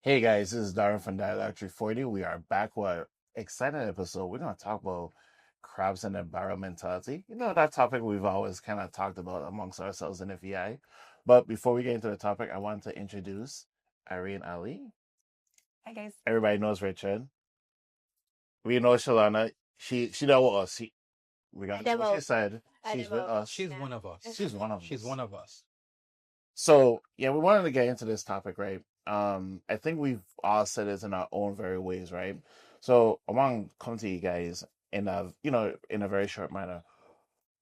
Hey guys, this is Darren from Dialogue 340. We are back with an exciting episode. We're going to talk about crabs and environmentality. You know, that topic we've always kind of talked about amongst ourselves in the VI. But before we get into the topic, I want to introduce Irene Ali. Hi guys. Everybody knows Richard. We know Shalana. She know with us. Regardless of what she said, she's with us. She's one of us. She's one of us. She's one of us. So yeah, we wanted to get into this topic, right? I think we've all said it in our own very ways, right? So I want to come to you guys in a very short manner.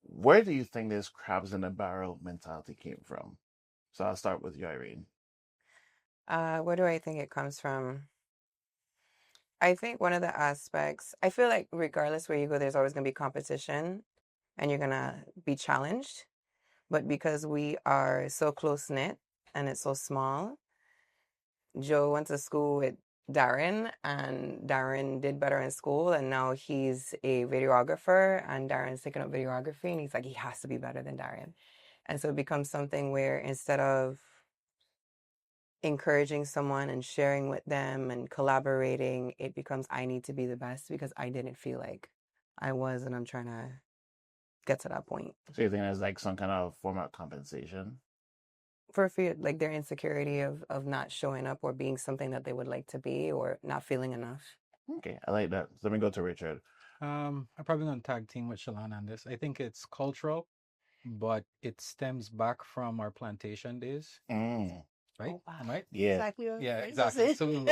Where do you think this crabs in a barrel mentality came from? So I'll start with you, Irene. Where do I think it comes from? I think one of the aspects, I feel like regardless where you go, there's always going to be competition and you're going to be challenged. But because we are so close knit and it's so small, Joe went to school with Darren and Darren did better in school and now he's a videographer and Darren's taking up videography and he's like, he has to be better than Darren. And so it becomes something where instead of encouraging someone and sharing with them and collaborating, it becomes I need to be the best because I didn't feel like I was and I'm trying to get to that point. So you think there's like some kind of form of compensation? For fear, like their insecurity of not showing up or being something that they would like to be or not feeling enough. Okay, I like that. So let me go to Richard. I'm probably going to tag team with Shalana on this. I think it's cultural, but it stems back from our plantation days. Right? Oh, wow. Right? Yeah. Exactly. Yeah, exactly. So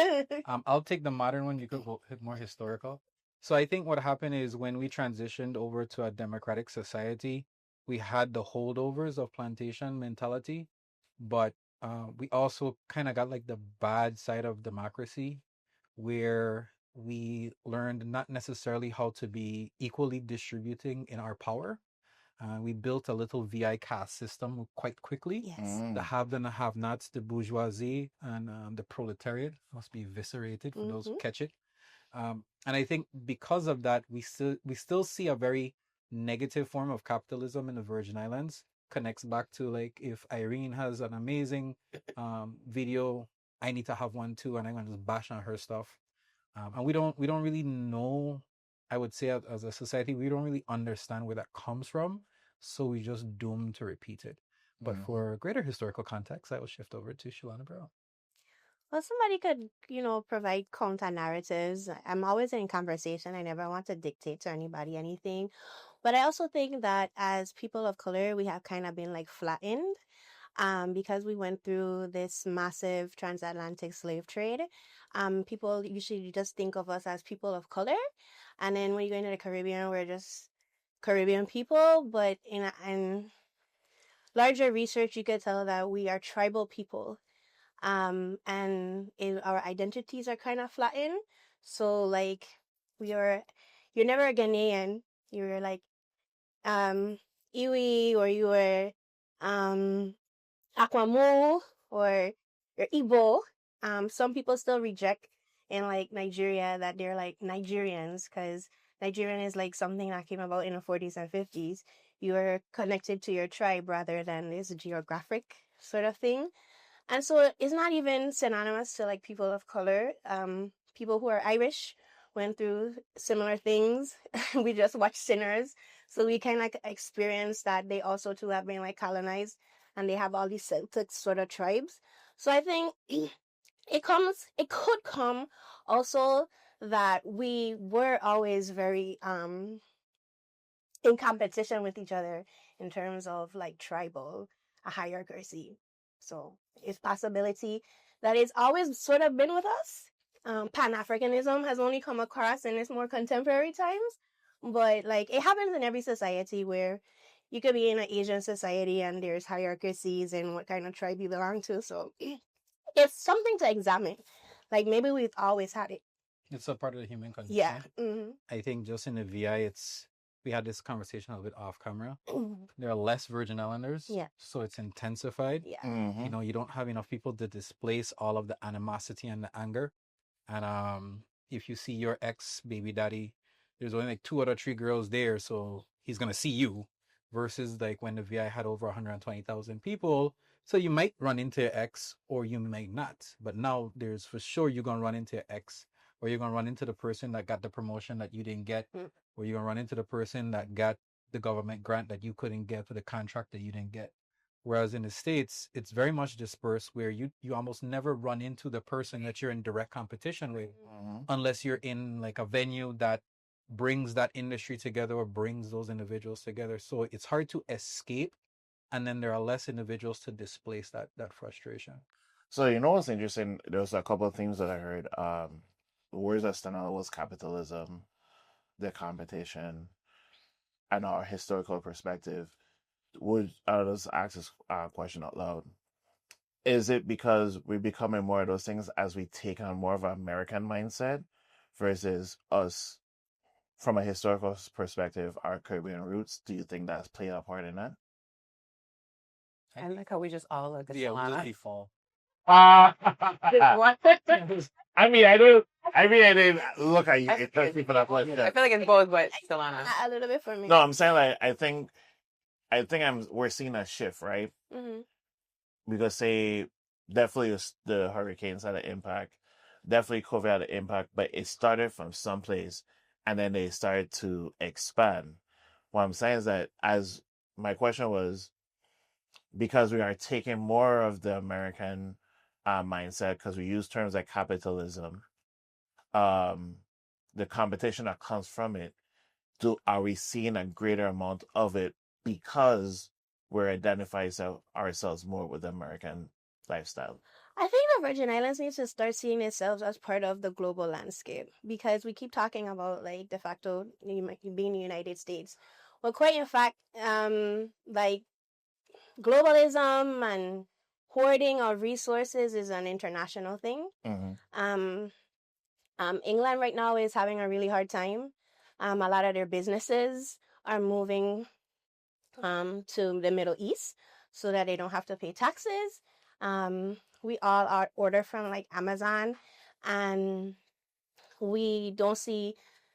I'll take the modern one. You could go more historical. So I think what happened is when we transitioned over to a democratic society, we had the holdovers of plantation mentality, but we also kind of got like the bad side of democracy, where we learned not necessarily how to be equally distributing in our power. We built a little VI caste system quite quickly. Yes. The have and the have nots, the bourgeoisie and the proletariat must be eviscerated for those who catch it. And I think because of that, we still see a very negative form of capitalism in the Virgin Islands. Connects back to like if Irene has an amazing video, I need to have one too, and I'm gonna just bash on her stuff. And we don't really know. I would say as a society, we don't really understand where that comes from, so we just doomed to repeat it. But for greater historical context, I will shift over to Shalana Brown. Well, somebody could, provide counter narratives. I'm always in conversation. I never want to dictate to anybody anything. But I also think that as people of color, we have kind of been like flattened because we went through this massive transatlantic slave trade. People usually just think of us as people of color. And then when you go into the Caribbean, we're just Caribbean people. But in larger research, you could tell that we are tribal people. And our identities are kind of flattened. So like you're never a Ghanaian. You're like Iwi, or you were Akwamu, or you're Igbo. Some people still reject in like Nigeria that they're like Nigerians, because Nigerian is like something that came about in the 40s and 50s. You are connected to your tribe rather than this geographic sort of thing. And so it's not even synonymous to like people of color. People who are Irish went through similar things. We just watched Sinners. So we kind of like experience that they also too have been like colonized and they have all these Celtic sort of tribes. So I think it could come also that we were always very in competition with each other in terms of like tribal hierarchy. So it's possibility that it's always sort of been with us. Pan-Africanism has only come across in its more contemporary times, but like it happens in every society where you could be in an Asian society and there's hierarchies and what kind of tribe you belong to. So it's something to examine. Like maybe we've always had it. It's a part of the human condition. Yeah. I think just in the VI, we had this conversation a little bit off camera. There are less Virgin Islanders, so it's intensified. Yeah. You don't have enough people to displace all of the animosity and the anger. And if you see your ex baby daddy, there's only like 2 or 3 girls there, so he's gonna see you. Versus like when the VI had over 120,000 people, So you might run into your ex or you might not. But now there's for sure you're gonna run into your ex, or you're gonna run into the person that got the promotion that you didn't get, or you're gonna run into the person that got the government grant that you couldn't get for the contract that you didn't get. Whereas in the States, it's very much dispersed where you almost never run into the person that you're in direct competition with unless you're in like a venue that brings that industry together or brings those individuals together. So it's hard to escape, and then there are less individuals to displace that frustration. So you know what's interesting? There was a couple of themes that I heard. The words that stand out was capitalism, the competition, and our historical perspective. Would just ask this question out loud? Is it because we're becoming more of those things as we take on more of an American mindset versus us from a historical perspective, our Caribbean roots? Do you think that's played a part in that? I like how we just all look at Yeah, we'll Solana. default. What? I mean, I don't. I mean, I didn't look at you. It does for that question. I feel like it's both, but Solana. A little bit for me. No, I'm saying like we're seeing a shift, right? Mm-hmm. Because say definitely the hurricanes had an impact, definitely COVID had an impact, but it started from someplace, and then they started to expand. What I'm saying is that as my question was, because we are taking more of the American mindset, because we use terms like capitalism, the competition that comes from it, are we seeing a greater amount of it because we're identifying ourselves more with the American lifestyle? I think the Virgin Islands needs to start seeing itself as part of the global landscape, because we keep talking about like de facto being the United States. Well, quite in fact, like globalism and hoarding of resources is an international thing. Mm-hmm. England right now is having a really hard time. A lot of their businesses are moving to the Middle East so that they don't have to pay taxes. We all are order from like Amazon, and we don't see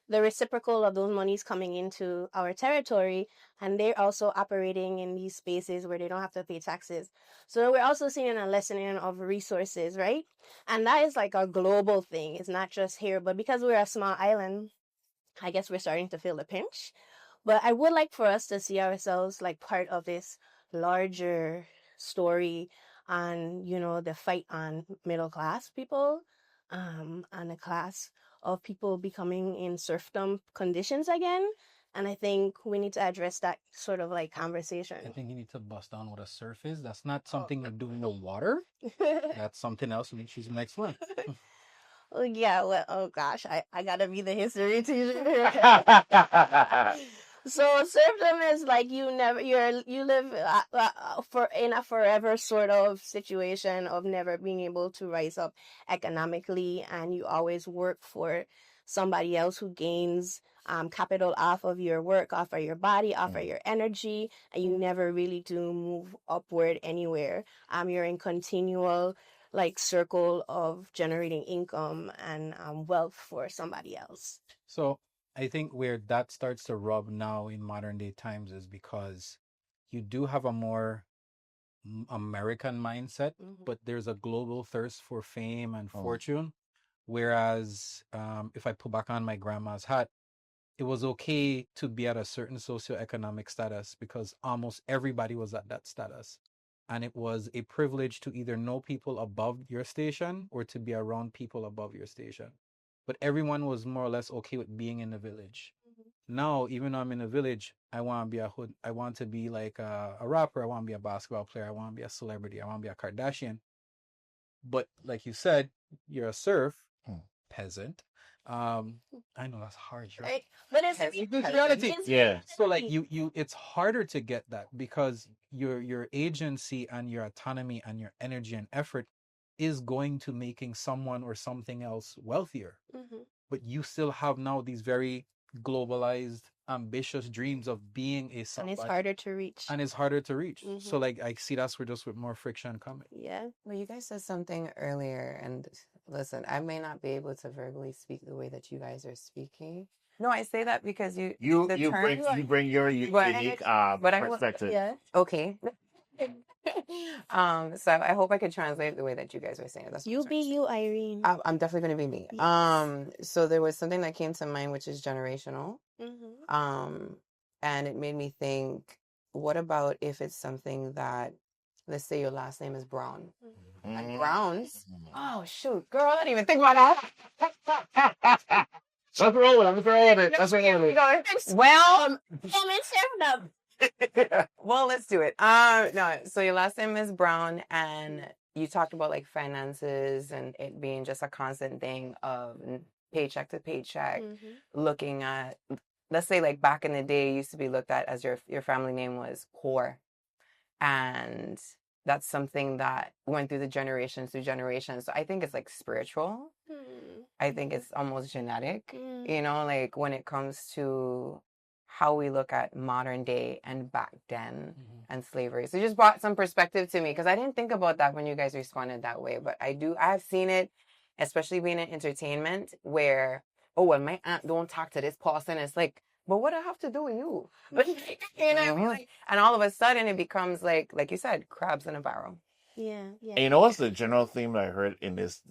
the reciprocal of those monies coming into our territory, and they're also operating in these spaces where they don't have to pay taxes. So we're also seeing a lessening of resources, right? And that is like a global thing. It's not just here, but because we're a small island, I guess we're starting to feel the pinch. But I would like for us to see ourselves like part of this larger story on, the fight on middle class people, and a class of people becoming in serfdom conditions again. And I think we need to address that sort of like conversation. I think you need to bust down what a surf is. That's not something you do in the water. That's something else. We choose the next one. Oh yeah, well, oh gosh, I gotta be the history teacher. So serfdom is like you live in a forever sort of situation of never being able to rise up economically, and you always work for somebody else who gains capital off of your work, off of your body, off of your energy, and you never really do move upward anywhere. You're in continual like circle of generating income and wealth for somebody else. So I think where that starts to rub now in modern day times is because you do have a more American mindset, but there's a global thirst for fame and fortune. Whereas if I put back on my grandma's hat, it was okay to be at a certain socioeconomic status because almost everybody was at that status. And it was a privilege to either know people above your station or to be around people above your station. But everyone was more or less okay with being in the village. Now, even though I'm in a village, I want to be a hood. I want to be like a rapper. I want to be a basketball player. I want to be a celebrity. I want to be a Kardashian. But like you said, you're a serf, peasant. I know that's hard, right? But it's reality. Yeah. So like it's harder to get that because your agency and your autonomy and your energy and effort is going to making someone or something else wealthier. But you still have now these very globalized, ambitious dreams of being a somebody. And it's harder to reach. And it's harder to reach. So like I see that's where just with more friction coming. Yeah. Well, you guys said something earlier, and listen, I may not be able to verbally speak the way that you guys are speaking. No, I say that because you bring your unique but perspective. yeah. Okay. So I hope I could translate the way that you guys were saying it. That's what I You was be trying to say. you, Irene. I'm definitely going to be me. Yes. So there was something that came to mind, which is generational. Mm-hmm. And it made me think, what about if it's something that, let's say your last name is Brown, and Browns. Oh shoot, girl, I didn't even think about that. Let's roll it. Let's roll it. Let's roll it. Well, Them. well, let's do it. No, so your last name is Brown, and you talked about like finances and it being just a constant thing of paycheck to paycheck, looking at, let's say like back in the day, it used to be looked at as your family name was poor, and that's something that went through the generations through generations. So I think it's like spiritual. I think it's almost genetic, you know, like when it comes to how we look at modern day and back then and slavery. So it just brought some perspective to me because I didn't think about that when you guys responded that way. But I've seen it, especially being in entertainment, where, oh, well, my aunt don't talk to this person. It's like, but what do I have to do with you? You know what I mean? Like, and all of a sudden it becomes like you said, crabs in a barrel. Yeah. And you know what's the general theme that I heard in this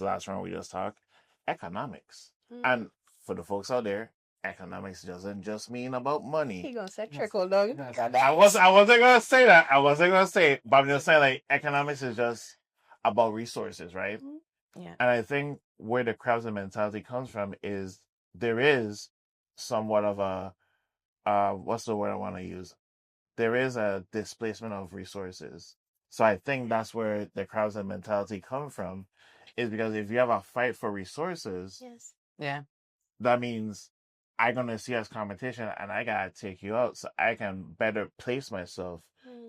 last round we just talked? Economics. And for the folks out there, economics doesn't just mean about money. He gonna say trickle dog. I wasn't gonna say that. I wasn't gonna say it, but I'm just saying like economics is just about resources, right? Yeah. And I think where the crabs mentality comes from is there is somewhat of a what's the word I want to use? There is a displacement of resources. So I think that's where the crowds and mentality come from, is because if you have a fight for resources, Yes. Yeah. that means I'm gonna see as competition and I gotta take you out so I can better place myself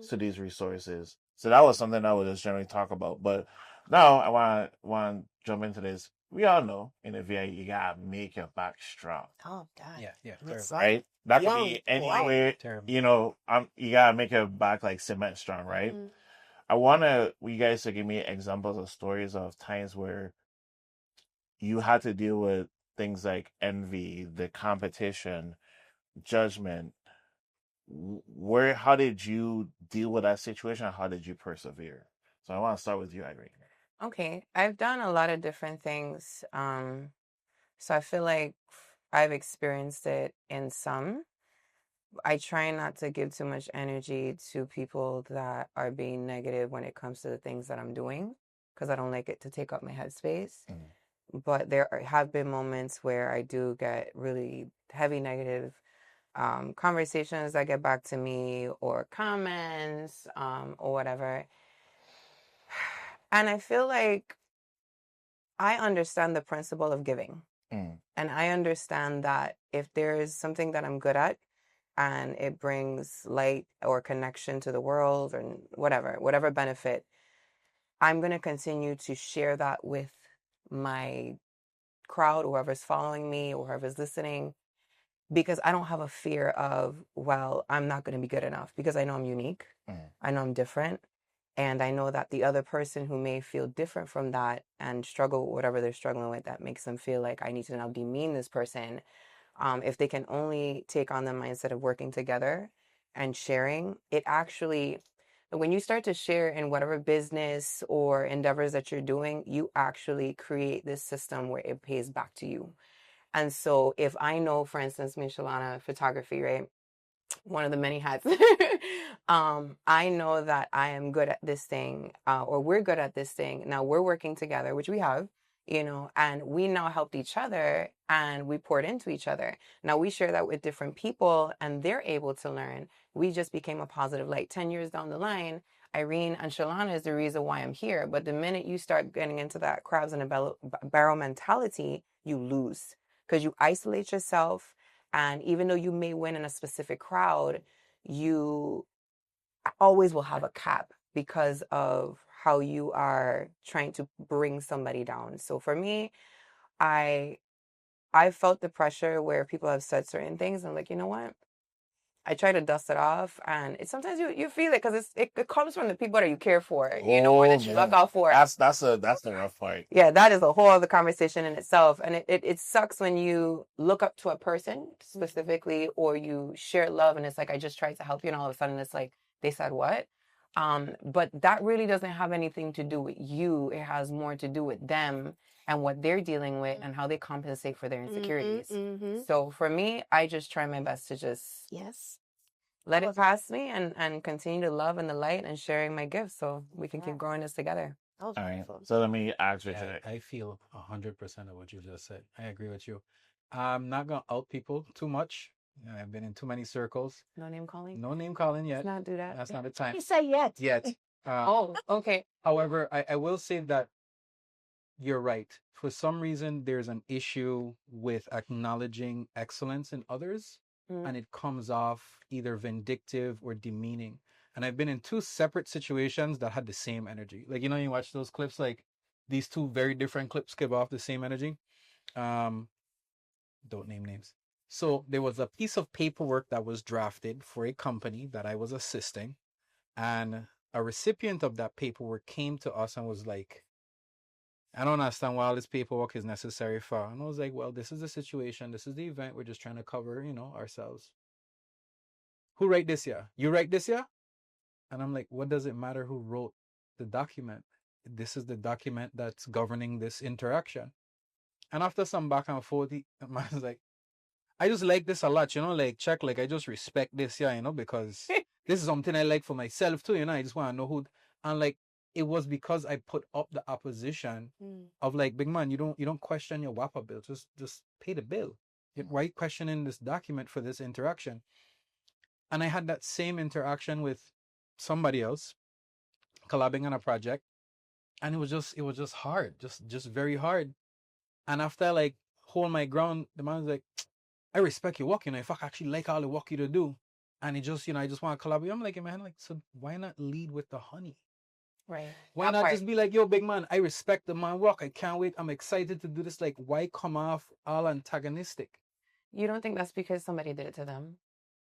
to these resources. So that was something I would just generally talk about. But now I want to jump into this. We all know in the VA you gotta make your back strong. Oh God. Yeah. Right? That could be anywhere. Terrible. You know, you gotta make your back like cement strong, right? I want you guys to give me examples of stories of times where you had to deal with things like envy, the competition, judgment. How did you deal with that situation? How did you persevere? So I want to start with you, Irene. Okay, I've done a lot of different things. So I feel like I've experienced it in some. I try not to give too much energy to people that are being negative when it comes to the things that I'm doing, because I don't like it to take up my headspace. But there have been moments where I do get really heavy negative conversations that get back to me, or comments, or whatever. And I feel like I understand the principle of giving. And I understand that if there is something that I'm good at and it brings light or connection to the world or whatever benefit, I'm going to continue to share that with my crowd, whoever's following me or whoever's listening, because I don't have a fear of, well, I'm not going to be good enough, because I know I'm unique. I know I'm different. And I know that the other person who may feel different from that and struggle with whatever they're struggling with, that makes them feel like I need to now demean this person. If they can only take on the mindset of working together and sharing, it actually, when you start to share in whatever business or endeavors that you're doing, you actually create this system where it pays back to you. And so if I know, for instance, me, Shalana, photography, right? One of the many hats. I know that I am good at this thing, or we're good at this thing. Now we're working together, which we have, and we now helped each other and we poured into each other. Now we share that with different people and they're able to learn. We just became a positive light. 10 years down the line, Irene and Shalana is the reason why I'm here. But the minute you start getting into that crabs in a barrel mentality, you lose, because you isolate yourself. And even though you may win in a specific crowd, you always will have a cap because of how you are trying to bring somebody down. So for me, I felt the pressure where people have said certain things. And I'm like, you know what? I try to dust it off, and it's sometimes you feel it because it comes from the people that you care for, or that you look out for. That's the rough part. Yeah, that is a whole other conversation in itself, and it sucks when you look up to a person specifically, or you share love, and it's like, I just tried to help you, and all of a sudden it's like, they said what? But that really doesn't have anything to do with you. It has more to do with them and what they're dealing with and how they compensate for their insecurities. So for me, I just try my best to just let it pass me and continue to love in the light and sharing my gifts so we can keep growing this together. All right. So let me ask you. I feel 100% of what you just said. I agree with you. I'm not gonna out people too much. I've been in too many circles. No name calling? No name calling yet. Let's not do that. That's not the time. You say yet. Yet. Oh, okay. However, I will say that you're right. For some reason, there's an issue with acknowledging excellence in others, and it comes off either vindictive or demeaning. And I've been in two separate situations that had the same energy. Like, you know, you watch those clips, like these two very different clips give off the same energy. Don't name names. So there was a piece of paperwork that was drafted for a company that I was assisting, and a recipient of that paperwork came to us and was like, I don't understand why all this paperwork is necessary for. And I was like, well, this is the situation. This is the event. We're just trying to cover, ourselves. Who write this here? You write this here? And I'm like, what does it matter who wrote the document? This is the document that's governing this interaction. And after some back and forth, the man was like, I just like this a lot, like, check, like, I just respect this, because this is something I like for myself too, I just want to know who, and like, it was because I put up the opposition of like, big man, you don't question your WAPA bill, just pay the bill. Why are you questioning this document for this interaction? And I had that same interaction with somebody else, collabing on a project, and it was just hard, just very hard. And after I like hold my ground, the man was like, I respect your work, if I actually like all the work you to do. And it just, I just want to collaborate. I'm like, man, like, so why not lead with the honey? Right. Why not just be like, yo, big man, I respect the man work. I can't wait. I'm excited to do this. Like, why come off all antagonistic? You don't think that's because somebody did it to them?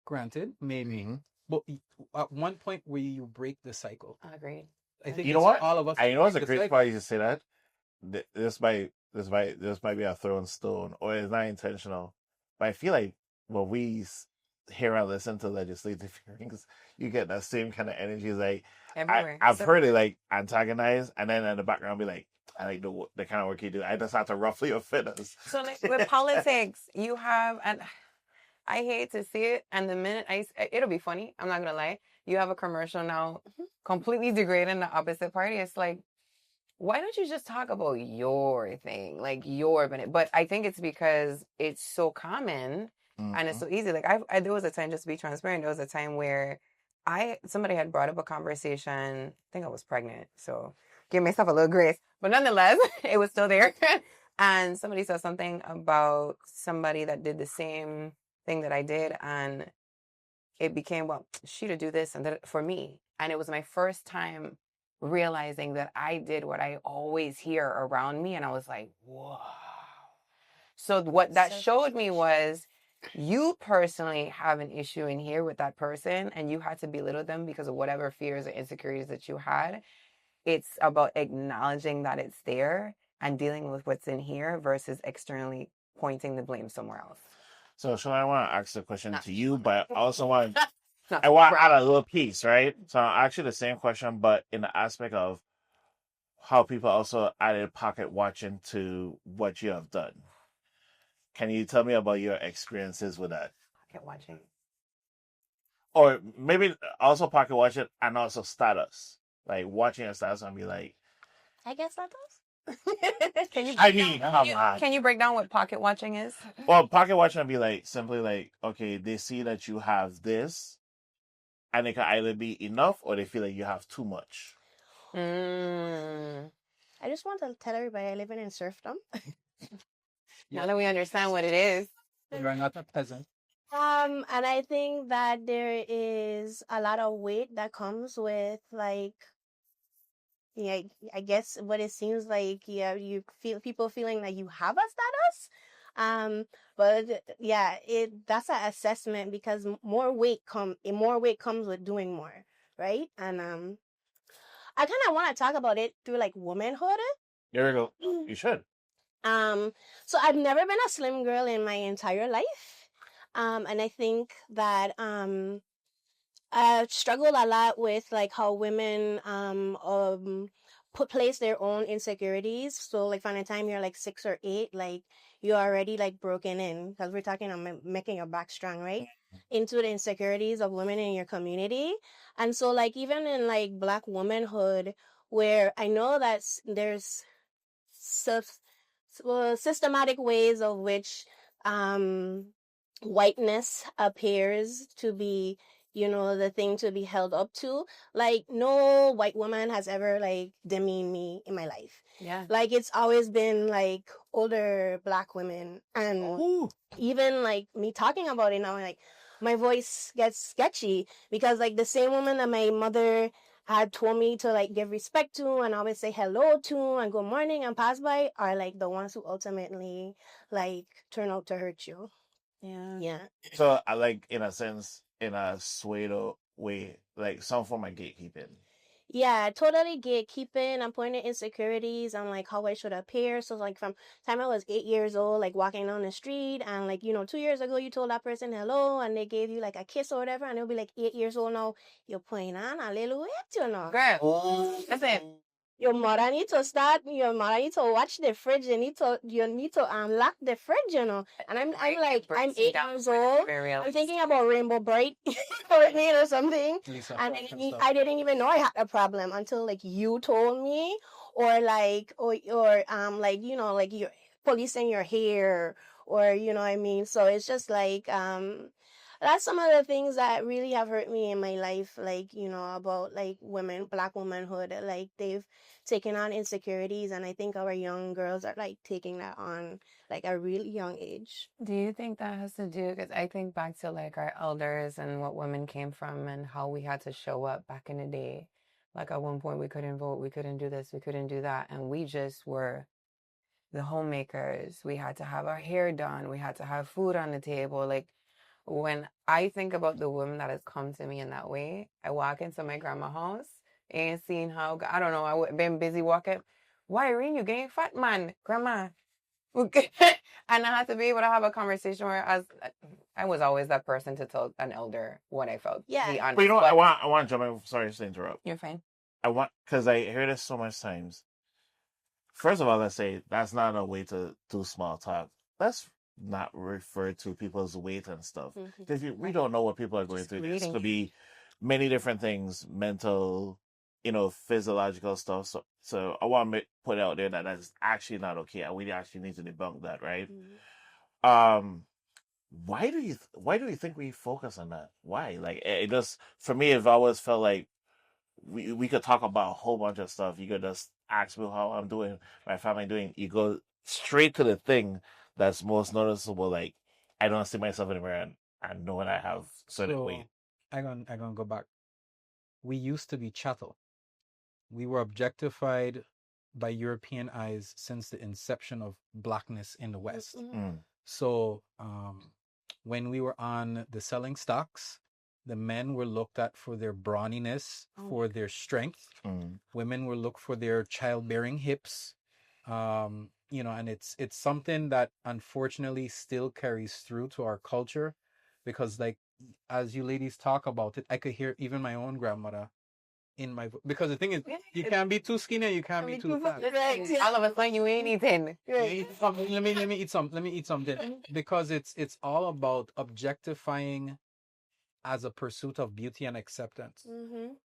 Granted, maybe. But at one point where you break the cycle. Agreed. I think you know what? all of us. I know it's a great part you say that. This might be a thrown stone, or it's not intentional. But I feel like when we hear and listen to legislative hearings, you get that same kind of energy. Like everywhere. I've heard it like antagonize, and then in the background be like, I like the kind of work you do. I just have to roughly offend us. So like with politics, you have, and I hate to see it. And the minute it'll be funny. I'm not gonna lie. You have a commercial now, completely degrading the opposite party. It's like, why don't you just talk about your thing, like your benefit? But I think it's because it's so common and it's so easy. Like there was a time, just to be transparent, there was a time where somebody had brought up a conversation. I think I was pregnant, so give myself a little grace. But nonetheless, it was still there. And somebody said something about somebody that did the same thing that I did, and it became, well, she'd do this and that for me. And it was my first time realizing that I did what I always hear around me. And I was like, whoa. So what that showed me was you personally have an issue in here with that person and you had to belittle them because of whatever fears or insecurities that you had. It's about acknowledging that it's there and dealing with what's in here versus externally pointing the blame somewhere else. So, Sean, I want to ask a question to you, but I also want I want to add a little piece, right? So, actually, the same question, but in the aspect of how people also added pocket watching to what you have done. Can you tell me about your experiences with that? Pocket watching. Or maybe also pocket watching and also status. Like watching a status and be like, I guess that does. Can you break down what pocket watching is? Well, pocket watching would be like simply like, okay, they see that you have this, and it can either be enough or they feel like you have too much. Mm. I just want to tell everybody I live in serfdom. Now that we understand what it is. You're not a peasant. And I think that there is a lot of weight that comes with like, yeah, I guess what it seems like, yeah, you feel people feeling like you have a status. But yeah, that's an assessment because more weight comes with doing more, right? And I kind of want to talk about it through like womanhood. There we go. You should. So I've never been a slim girl in my entire life. And I think that I struggled a lot with like how women put place their own insecurities. So like from the time you're like 6 or 8, like you're already like broken in, because we're talking about making your back strong, right? Into the insecurities of women in your community. And so like even in like Black womanhood, where I know that there's sys- systematic ways of which um whiteness appears to be, the thing to be held up to. Like no white woman has ever like demeaned me in my life. Yeah. Like it's always been like older Black women. And Ooh. even like me talking about it now, like my voice gets sketchy, because like the same woman that my mother had told me to like give respect to and always say hello to and good morning and pass by are like the ones who ultimately like turn out to hurt you. Yeah. Yeah. So I like, in a sense, in a pseudo way, like some form of gatekeeping. Yeah, totally gatekeeping. I'm pointing insecurities on like how I should appear. So like from time I was 8 years old, like walking down the street, and like 2 years ago you told that person hello and they gave you like a kiss or whatever, and they'll be like 8 years old now. You're pointing on a little bit. Girl, that's it. Your mother need to start. Your mother need to watch the fridge. You need to lock the fridge. And I'm like I'm 8 years old. Very real. I'm thinking about Rainbow Bright for me or something. Lisa And Frank and stuff. I didn't even know I had a problem until like you told me, or like or like like you're policing your hair, or what I mean. So it's just like that's some of the things that really have hurt me in my life, like about like women, Black womanhood. Like they've taken on insecurities, and I think our young girls are like taking that on like a really young age. Do you think that has to do, because I think back to like our elders and what women came from and how we had to show up back in the day. Like at one point we couldn't vote, we couldn't do this, we couldn't do that, and we just were the homemakers. We had to have our hair done, we had to have food on the table. Like when I think about the woman that has come to me in that way, I walk into my grandma's house and seeing how, I don't know, been busy walking. Why, Irene, you getting fat, man? Grandma. Okay. And I had to be able to have a conversation where I was always that person to tell an elder what I felt. Yeah. Be honest. But you know what? But I want to jump in. Sorry to interrupt. you're fine. Because I hear this so much times. First of all, let's say that's not a way to do small talk. Let's not refer to people's weight and stuff. Because we don't know what people are going Just through. This reading. could be many different things, mental, physiological stuff. So I want to put out there that that's actually not okay, and we actually need to debunk that, right? Why do you think we focus on that? Why? Like it just, for me, I've always felt like we could talk about a whole bunch of stuff. You could just ask me how I'm doing, my family doing. You go straight to the thing that's most noticeable. Like I don't see myself in the mirror, and know when I have certain weight. I'm gonna go back. We used to be chattel. We were objectified by European eyes since the inception of blackness in the West. So when we were on the selling stocks, the men were looked at for their brawniness, for their strength. Women were looked for their childbearing hips. And it's something that unfortunately still carries through to our culture, because like as you ladies talk about it, I could hear even my own grandmother in my because the thing is, you can't be too skinny, you can't be too fat. All of a sudden you ain't eating. Let me eat some. Let me eat something, because it's all about objectifying as a pursuit of beauty and acceptance.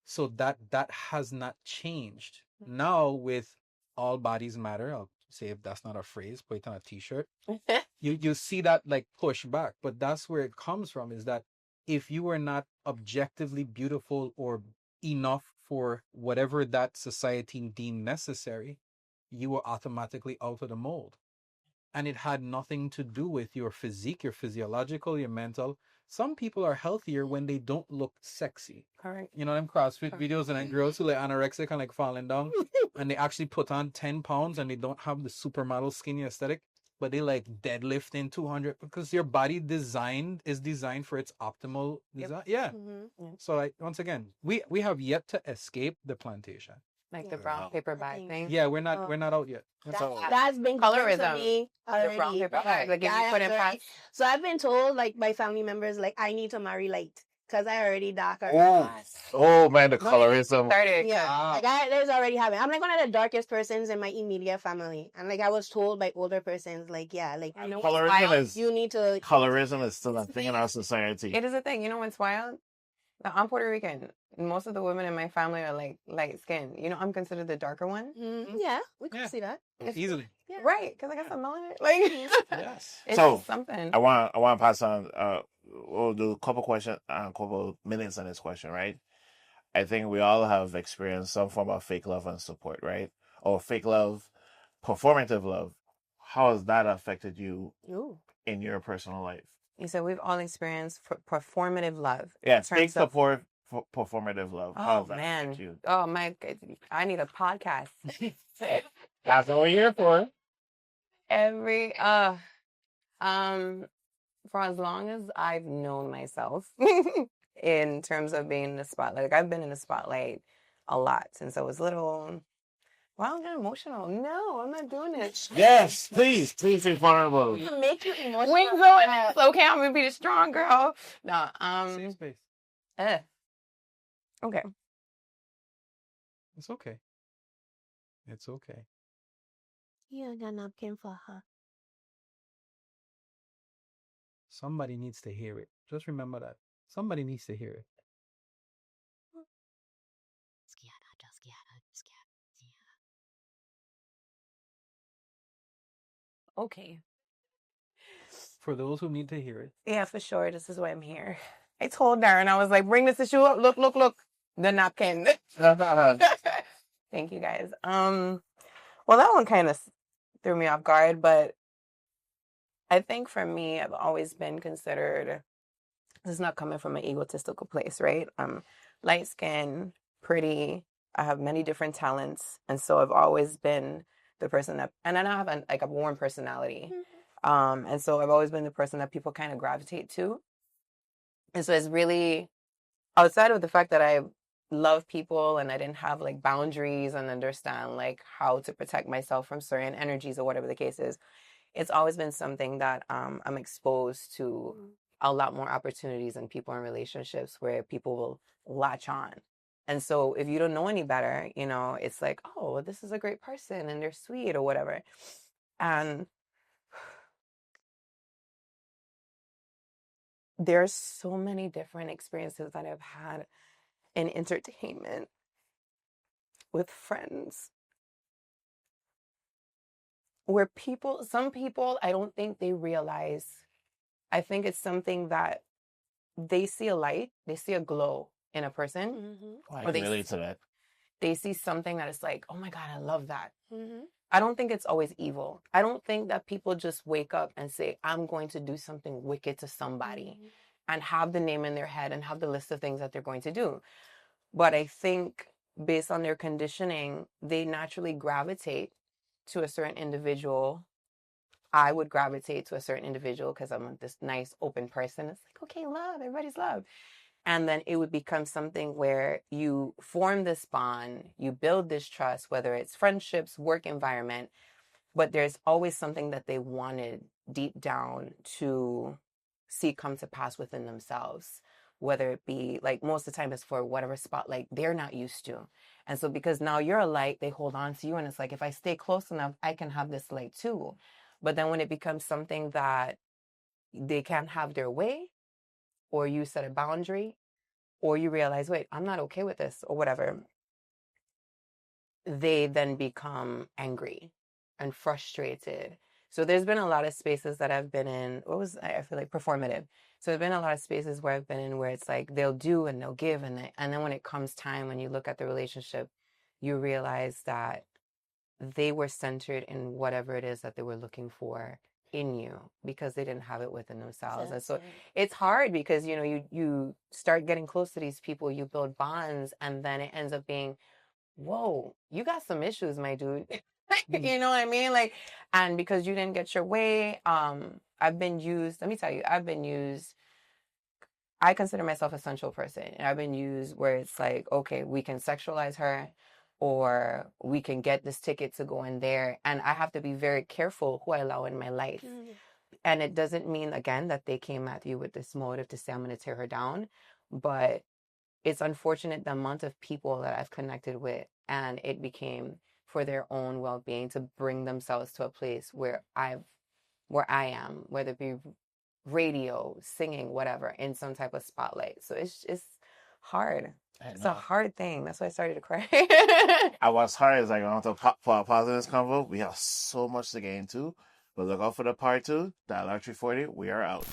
So that has not changed. Now with all bodies matter, I'll say, if that's not a phrase, put it on a t-shirt. You see that like push back, but that's where it comes from, is that if you are not objectively beautiful or enough for whatever that society deemed necessary, you were automatically out of the mold. And it had nothing to do with your physique, your physiological, your mental. Some people are healthier when they don't look sexy. Correct. You know them CrossFit videos and then girls who like anorexic and like falling down and they actually put on 10 pounds and they don't have the supermodel skinny aesthetic, but they like deadlifting 200 because your body is designed for its optimal design. Yeah. So like once again, we have yet to escape the plantation. Like the brown paper bag thing. Yeah, we're not out yet. That's been given to me already. The brown paper bag. Like if you put it past. So I've been told like by family members, like I need to marry light, because I already darker. Oh man, the Don't even get colorism. started. Yeah, like there's already happened. I'm like one of the darkest persons in my immediate family, and like I was told by older persons, like yeah, like you know, Colorism is still a thing in our society. It is a thing. You know what's wild? Now, I'm Puerto Rican. Most of the women in my family are like light skinned. You know, I'm considered the darker one. Yeah, we can see that easily. Yeah. Right, because I got some melanin. Like, Yes. it's So, just something. I want to pass on. We'll do a couple questions, couple minutes on this question, right? I think we all have experienced some form of fake love and support, right? Or fake love, performative love. How has that affected you Ooh. in your personal life? You said we've all experienced performative love. Yeah, in fake terms of support, performative love. How oh has that man, affected you? oh my, I need a podcast. That's what we're here for. Every for as long as I've known myself, in terms of being in the spotlight, like I've been in the spotlight a lot since I was little. Well, I'm getting emotional. No, I'm not doing it. Yes, please be vulnerable. Make you emotional. Wings going. It's okay. I'm gonna be the strong girl. No, Safe space. Okay. It's okay. It's okay. You got a napkin for her. Somebody needs to hear it. Just remember that. Somebody needs to hear it. Okay. For those who need to hear it. Yeah, for sure. This is why I'm here. I told Darren, I was like, bring this issue up. Look, look, look. The napkin. Thank you guys. Well, that one kind of threw me off guard, but I think for me, I've always been considered, this is not coming from an egotistical place, right? I'm light skinned, pretty. I have many different talents. And so I've always been the person that, and I have a warm personality. And so I've always been the person that people kind of gravitate to. And so it's really, outside of the fact that I love people and I didn't have like boundaries and understand like how to protect myself from certain energies or whatever the case is, it's always been something that I'm exposed to a lot more opportunities and people in relationships where people will latch on. And so if you don't know any better, you know, it's like, oh, this is a great person and they're sweet or whatever. And there's so many different experiences that I've had in entertainment with friends where some people, I don't think they realize. I think it's something that they see a light, they see a glow in a person, I can relate to that. They see something that is like, oh my God, I love that. I don't think it's always evil. I don't think that people just wake up and say, I'm going to do something wicked to somebody and have the name in their head and have the list of things that they're going to do. But I think based on their conditioning, they naturally gravitate to a certain individual. I would gravitate to a certain individual because I'm this nice, open person. It's like, okay, love, everybody's love. And then it would become something where you form this bond, you build this trust, whether it's friendships, work environment, but there's always something that they wanted deep down to see come to pass within themselves, whether it be like most of the time it's for whatever spotlight they're not used to. And so because now you're a light, they hold on to you. And it's like, if I stay close enough, I can have this light too. But then when it becomes something that they can't have their way, or you set a boundary, or you realize, wait, I'm not okay with this, or whatever, they then become angry and frustrated. So there's been a lot of spaces that I've been in. I feel like performative. So there's been a lot of spaces where I've been in where it's like they'll do and they'll give, and then when it comes time, when you look at the relationship, you realize that they were centered in whatever it is that they were looking for in you because they didn't have it within themselves. And so it's hard because, you know, you start getting close to these people, you build bonds, and then it ends up being, whoa, you got some issues, my dude. You know what I mean? Like, and because you didn't get your way, I've been used. Let me tell you, I consider myself a sensual person, and I've been used where it's like, okay, we can sexualize her, or we can get this ticket to go in there. And I have to be very careful who I allow in my life. And it doesn't mean, again, that they came at you with this motive to say, I'm going to tear her down. but it's unfortunate the amount of people that I've connected with, and it became for their own well-being to bring themselves to a place where I am, whether it be radio, singing, whatever, in some type of spotlight. So it's hard. It's a hard thing. That's why I started to cry. What's hard is like, I want to pause in this convo. We have so much to get into, but look out for the part 2. Dialogue 340. We are out.